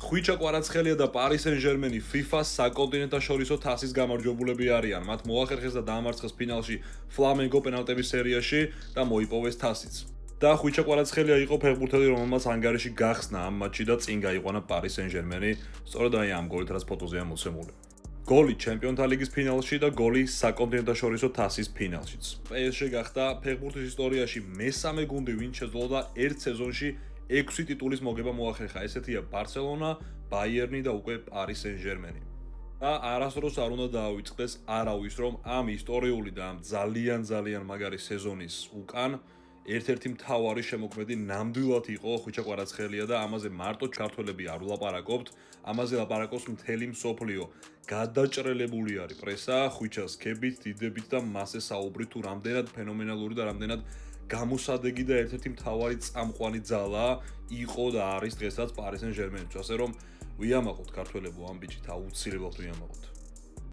ხვიჩა კვარაცხელია და Paris Saint-Germain FIFA-ს საკონტინენტაშორისო თასის გამარჯვებულები არიან. მათ მოახერხეს და დაამარცხეს ფინალში Flamengo პენალტების სერიაში და მოიპოვეს თასიც. და ხვიჩა კვარაცხელია იყო ფეხბურთელი, რომელმაც ანგარიში გახსნა ამ მატჩში და წინ გაიყვანა Paris Saint-Germain, სწორედ აი ამ გოლით, რაც ფოტოზეა მოცემული. გოლი ჩემპიონთა ლიგის ფინალში და გოლი საკონტინენტაშორისო თასის ფინალშიც. PSG გახდა ფეხბურთის ისტორიაში მესამე გუნდი, ვინც შეძლო ერთ სეზონში 6 ტიტულის მოგება მოახერხა. ესეთია Barcelona, Bayern და უკვე Paris Saint-Germain. და არასდროს არ უნდა დაავიწყდეს არავის, რომ ამ ისტორიული და ამ ძალიან მაგარი სეზონის უკან ერთ-ერთი მთავარი შემოქმედი ნამდვილად იყო ხვიჩა კვარაცხელია და ამაზე მარტო ქართველები არ ვლაპარაკობთ, ამაზე ლაპარაკობს მთელი მსოფლიო. გადაჭრელებული არის პრესა ხვიჩას ქებით, დიდებით და მასზე საუბრით თუ რამდენად ფენომენალური და რამდენად გამოსადეგი და ერთ-ერთი მთავარი წამყვანი ძალა იყო და არის დღესაც Paris Saint-Germain-ში, ასე რომ ვიამაყოთ ქართველებო ამ ბიჭით, აუცილებლად ვიამაყოთ.